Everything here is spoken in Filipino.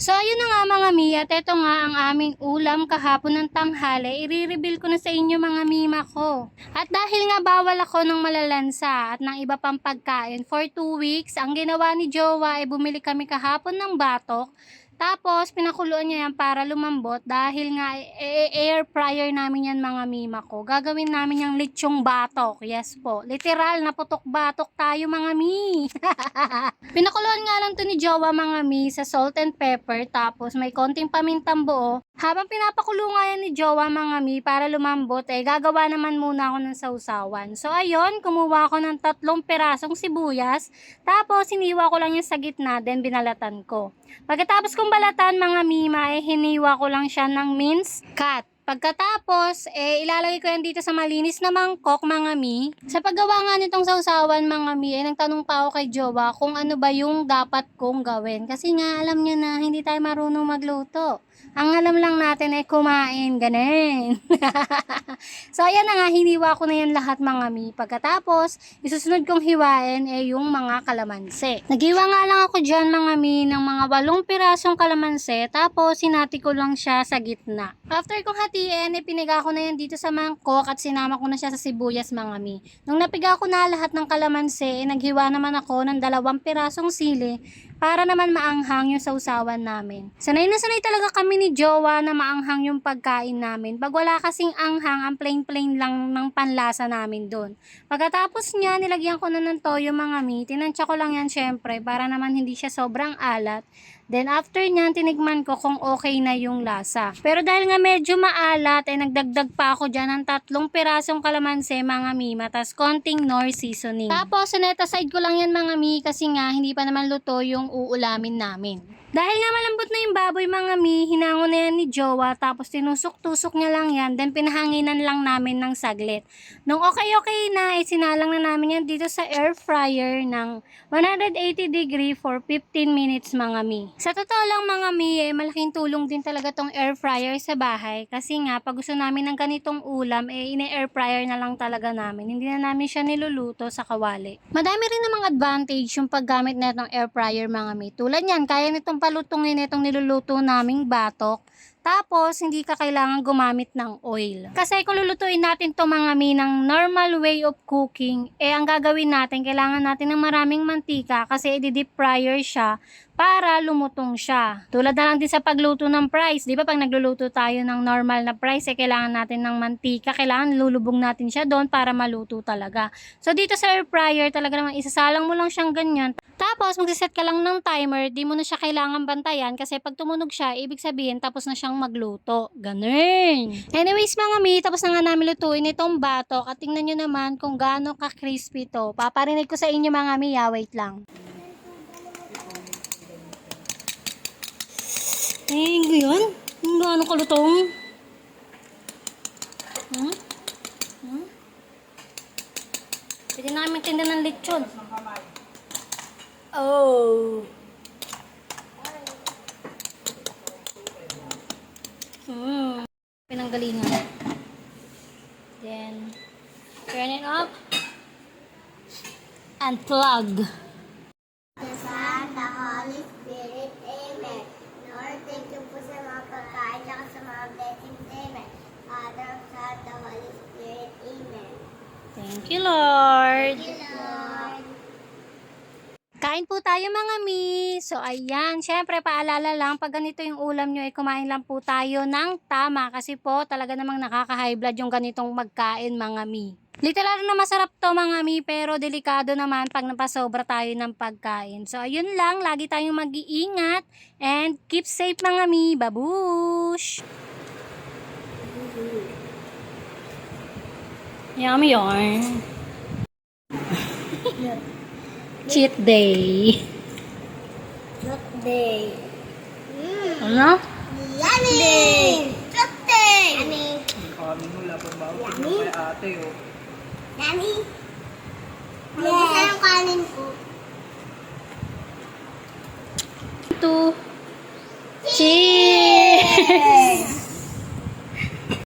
So, ayun na nga mga mi, at ito nga ang aming ulam kahapon ng tanghali. I-reveal ko na sa inyo mga mima ko. At dahil nga bawal ako ng malalansa at ng iba pang pagkain for 2 weeks, ang ginawa ni Jowa ay bumili kami kahapon ng batok. Tapos, pinakuluan niya yan para lumambot dahil nga air fryer namin yan mga mima ko. Gagawin namin yung lechong batok. Yes po. Literal na putok batok tayo mga mi. Pinakuluan nga lang to ni Jowa mga mi sa salt and pepper. Tapos, may konting pamintang buo. Habang pinapakulo nga yan ni Jowa mga mi para lumambot, gagawa naman muna ako ng sausawan. So, ayun, kumuha ako ng 3 pirasong sibuyas. Tapos, hiniwa ko lang yung sa gitna, then binalatan ko. Pagkatapos kong balatan mga mima, hiniwa ko lang siya ng mince cut. Pagkatapos, ilalagay ko yan dito sa malinis na mangkok mga mi. Sa paggawa nga nitong sausawan mga mi, nagtanong pa ako kay Jowa kung ano ba yung dapat kong gawin. Kasi nga alam nyo na hindi tayo marunong magluto. Ang alam lang natin ay kumain, ganun. So ayan na nga, hiniwa ko na yan lahat mga mi. Pagkatapos, isusunod kong hiwain yung mga kalamansi. Naghiwa nga lang ako dyan mga mi ng mga 8 pirasong kalamansi. Tapos sinati ko lang siya sa gitna. After kong hatiin, piniga ko na yan dito sa mangkok at sinama ko na siya sa sibuyas mga mi. Nung napiga ko na lahat ng kalamansi, naghiwa naman ako ng 2 pirasong sili para naman maanghang yung sausawan namin. Sanay na sanay talaga kami ni Jowa na maanghang yung pagkain namin. Pag wala kasing anghang, ang plain-plain lang ng panlasa namin doon. Pagkatapos niya, nilagyan ko na ng toyo mga mi. Tinansya ko lang yan syempre para naman hindi siya sobrang alat. Then after nyan, tinikman ko kung okay na yung lasa. Pero dahil nga medyo maalat, nagdagdag pa ako dyan ng 3 pirasong kalamansi mga mima, tas konting Knorr seasoning. Tapos, sinet aside ko lang yan mga mi, kasi nga hindi pa naman luto yung uulamin namin. Dahil nga malambot na yung baboy mga mi, hinangon na yan ni Jowa, tapos tinusok-tusok niya lang yan, then pinahanginan lang namin ng saglit. Nung okay na, sinalang na namin yan dito sa air fryer ng 180 degree for 15 minutes mga mi. Sa totoo lang mga mi, malaking tulong din talaga tong air fryer sa bahay, kasi nga pag gusto namin ng ganitong ulam, ine-air fryer na lang talaga namin. Hindi na namin siya niluluto sa kawali. Madami rin namang advantage yung paggamit na itong air fryer mga mi. Tulad yan, kaya nitong palutongin itong niluluto naming batok. Tapos, hindi ka kailangan gumamit ng oil. Kasi kung lulutuin natin to mga mi ng normal way of cooking, ang gagawin natin, kailangan natin ng maraming mantika kasi i-deep fryer siya para lumutong siya. Tulad na lang din sa pagluto ng fries. Di ba pag nagluluto tayo ng normal na fries, kailangan natin ng mantika. Kailangan lulubog natin siya doon para maluto talaga. So, dito sa air fryer, talaga naman isasalang mo lang siyang ganyan. Tapos, magsiset ka lang ng timer, di mo na siya kailangan bantayan kasi pag tumunog siya, ibig sabihin tapos na siyang magluto. Ganun. Anyways mga mi, tapos na nga namin lutuin itong batok at tingnan nyo naman kung gaano ka-crispy to. Paparinig ko sa inyo mga mi, wait lang. Yun? Yung gaano kalutong? Pwede namin tinda ng lechon. Oh. Pinanggalingan. Then, turn it up. And plug. The Son, the Holy Spirit, Amen. Lord, thank you po sa mga pagkain at sa mga blessings, Amen. Father, Son, the Holy Spirit, Amen. Thank you, Lord. Thank you, Lord. Kain po tayo mga mi. So ayan, syempre paalala lang, pag ganito yung ulam nyo, kumain lang po tayo ng tama. Kasi po talaga namang nakaka-high blood yung ganitong magkain mga mi. Literal na masarap to mga mi, pero delikado naman pag napasobra tayo ng pagkain. So ayun lang, lagi tayong mag-iingat and keep safe mga mi. Babush! Yummy yarn. Cheat day. Look day. Ano? Yummy! Look day! Yummy! Kami mo, lapang bago kay ate, oh. Yummy! Yes! Yung kanin ko. 2. Cheese!